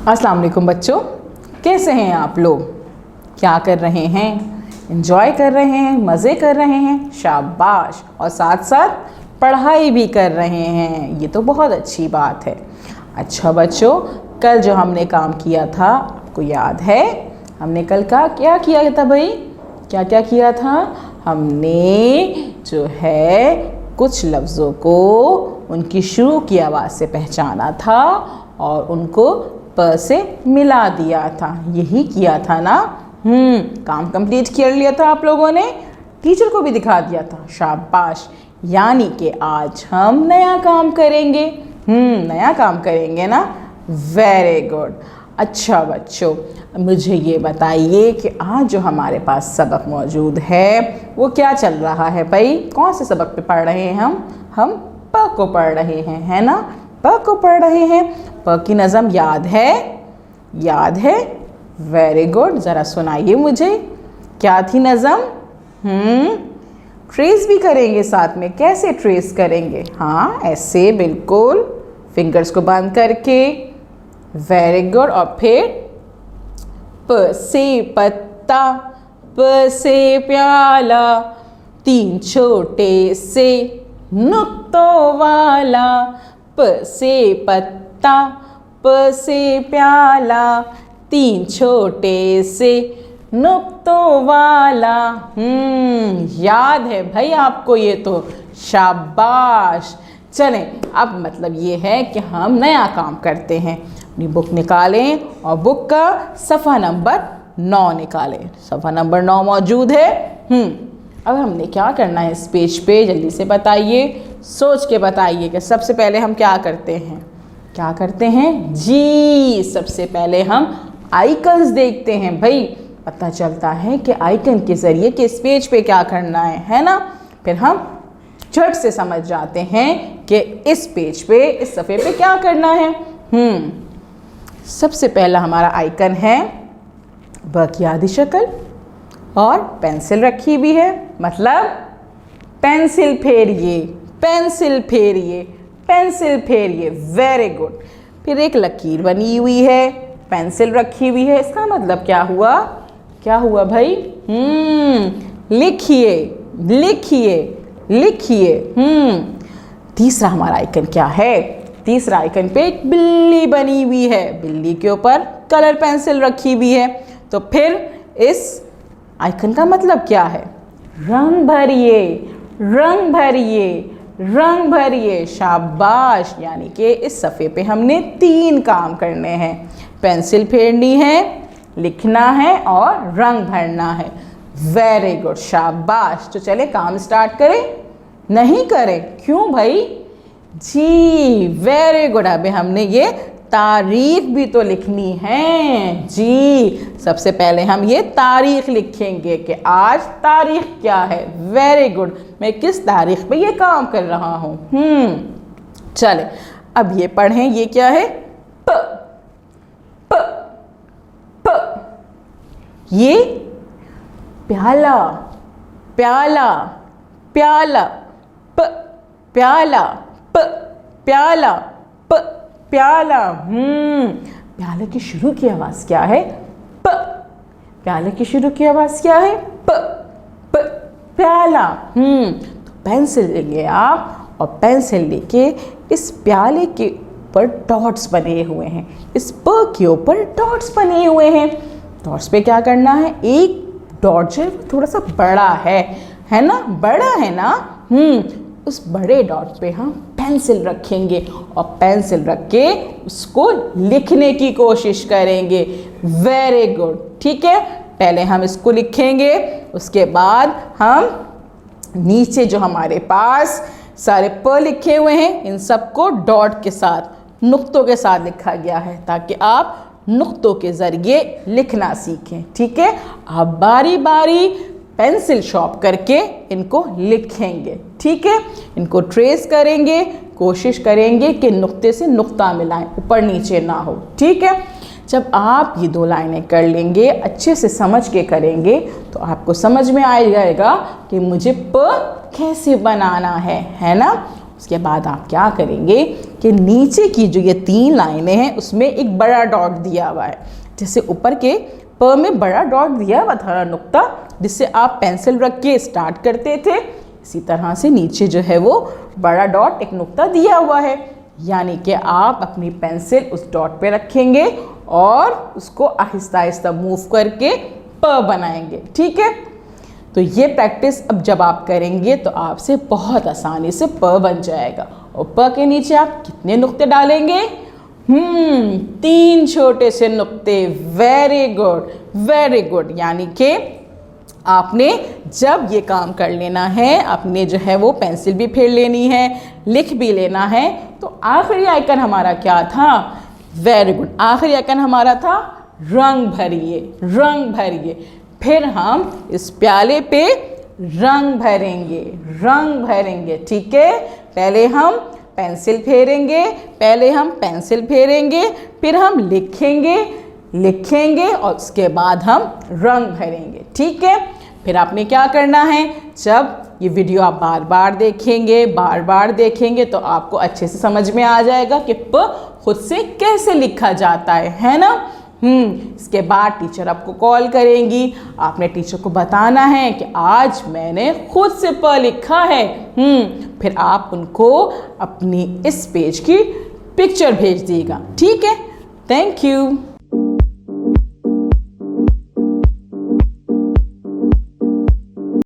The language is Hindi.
अस्सलाम वालेकुम बच्चों, कैसे हैं आप लोग? क्या कर रहे हैं? एंजॉय कर रहे हैं, मज़े कर रहे हैं? शाबाश। और साथ साथ पढ़ाई भी कर रहे हैं, ये तो बहुत अच्छी बात है। अच्छा बच्चों, कल जो हमने काम किया था आपको याद है? हमने कल का क्या किया था भाई? क्या क्या किया था? हमने जो है कुछ लफ्ज़ों को उनकी शुरू की आवाज़ से पहचाना था और उनको प से मिला दिया था। यही किया था ना? काम कंप्लीट कर लिया था आप लोगों ने, टीचर को भी दिखा दिया था। शाबाश। यानी कि आज हम नया काम करेंगे। नया काम करेंगे ना? Very good. अच्छा बच्चों, मुझे ये बताइए कि आज जो हमारे पास सबक मौजूद है वो क्या चल रहा है भाई? कौन से सबक पे पढ़ रहे हैं हम प को पढ़ रहे हैं, है ना? प को पढ़ रहे हैं। प की नज़म याद है? याद है? Very good. ज़रा सुनाइए मुझे, क्या थी नज़म? ट्रेस भी करेंगे साथ में। कैसे ट्रेस करेंगे? हाँ, ऐसे बिल्कुल, फिंगर्स को बंद करके। Very good. और फिर प से पत्ता, प से प्याला, तीन छोटे से नुक्तों वाला। प से पत्ता, प से प्याला, तीन छोटे से नुक्तों वाला। याद है भाई आपको ये तो? शाबाश। चलें, अब मतलब ये है कि हम नया काम करते हैं। अपनी बुक निकालें और बुक का सफ़ा नंबर 9 निकालें। सफ़ा नंबर 9 मौजूद है। अब हमने क्या करना है इस पेज पे? जल्दी से बताइए, सोच के बताइए कि सबसे पहले हम क्या करते हैं? क्या करते हैं जी? सबसे पहले हम आइकन्स देखते हैं भाई। पता चलता है कि आइकन के ज़रिए किस पेज पे क्या करना है ना? फिर हम झट से समझ जाते हैं कि इस पेज पे, इस सफ़े पे क्या करना है। सबसे पहला हमारा आइकन है ब की आधी शक्ल और पेंसिल रखी भी है, मतलब पेंसिल फेरिए, पेंसिल फेरिए, पेंसिल फेरिए। Very good. फिर एक लकीर बनी हुई है, पेंसिल रखी हुई है। इसका मतलब क्या हुआ? क्या हुआ भाई? लिखिए, लिखिए, लिखिए। तीसरा हमारा आइकन क्या है? तीसरा आइकन पे एक बिल्ली बनी हुई है, बिल्ली के ऊपर कलर पेंसिल रखी हुई है। तो फिर इस आइकन का मतलब क्या है? रंग भरिए, रंग भरिए, रंग भरिए। शाबाश। यानी कि इस सफ़े पे हमने 3 काम करने हैं। पेंसिल फेरनी है, लिखना है और रंग भरना है। Very good. शाबाश। तो चले काम स्टार्ट करें? नहीं करें? क्यों भाई? जी वेरी गुड। अभी हमने ये तारीख भी तो लिखनी है जी। सबसे पहले हम ये तारीख लिखेंगे कि आज तारीख क्या है। Very good. मैं किस तारीख पे ये काम कर रहा हूँ। चले अब ये पढ़ें, ये क्या है? प, प, प। ये प्याला, प्याला, प्याला, प, प्याला, प, प्याला, प, प्याला। प्याले की शुरू की आवाज़ क्या है? प। प्याले की शुरू की आवाज़ क्या है? प, प, प्याला। तो पेंसिल लेंगे आप और पेंसिल लेके इस प्याले के ऊपर डॉट्स बने हुए हैं, इस प के ऊपर डॉट्स बने हुए हैं। डॉट्स पे क्या करना है? एक डॉट जो है थोड़ा सा बड़ा है ना? बड़ा है ना? उस बड़े डॉट पे हम पेंसिल रखेंगे और पेंसिल रख के उसको लिखने की कोशिश करेंगे। Very good. ठीक है, पहले हम इसको लिखेंगे, उसके बाद हम नीचे जो हमारे पास सारे प लिखे हुए हैं इन सबको डॉट के साथ, नुक्तों के साथ लिखा गया है ताकि आप नुक्तों के ज़रिए लिखना सीखें। ठीक है, आप बारी बारी पेंसिल शॉर्प करके इनको लिखेंगे। ठीक है, इनको ट्रेस करेंगे, कोशिश करेंगे कि नुक्ते से नुक्ता मिलाएं, ऊपर नीचे ना हो। ठीक है, जब आप ये 2 लाइनें कर लेंगे, अच्छे से समझ के करेंगे तो आपको समझ में आ जाएगा कि मुझे प कैसे बनाना है ना? उसके बाद आप क्या करेंगे कि नीचे की जो ये 3 लाइनें हैं उसमें एक बड़ा डॉट दिया हुआ है। जैसे ऊपर के प में बड़ा डॉट दिया हुआ था नुक्ता, जिससे आप पेंसिल रख के स्टार्ट करते थे, इसी तरह से नीचे जो है वो बड़ा डॉट एक नुक्ता दिया हुआ है। यानी कि आप अपनी पेंसिल उस डॉट पे रखेंगे और उसको आहिस्ता आहिस्ता मूव करके प बनाएंगे। ठीक है, तो ये प्रैक्टिस अब जब आप करेंगे तो आपसे बहुत आसानी से प बन जाएगा। और प के नीचे आप कितने नुक्ते डालेंगे? 3 छोटे से नुक्ते। Very good, very good. यानी कि आपने जब ये काम कर लेना है, आपने जो है वो पेंसिल भी फेर लेनी है, लिख भी लेना है। तो आखिरी आइकन हमारा क्या था? वेरी गुड, आखिरी आइकन हमारा था रंग भरिए, रंग भरिए। फिर हम इस प्याले पे रंग भरेंगे, रंग भरेंगे। ठीक है, पहले हम पेंसिल फेरेंगे, पहले हम पेंसिल फेरेंगे, फिर हम लिखेंगे, लिखेंगे और उसके बाद हम रंग भरेंगे। ठीक है, फिर आपने क्या करना है, जब ये वीडियो आप बार बार देखेंगे, बार बार देखेंगे तो आपको अच्छे से समझ में आ जाएगा कि प खुद से कैसे लिखा जाता है ना। इसके बाद टीचर आपको कॉल करेंगी, आपने टीचर को बताना है कि आज मैंने खुद से प लिखा है। फिर आप उनको अपनी इस पेज की पिक्चर भेज दीजिएगा। ठीक है, थैंक यू।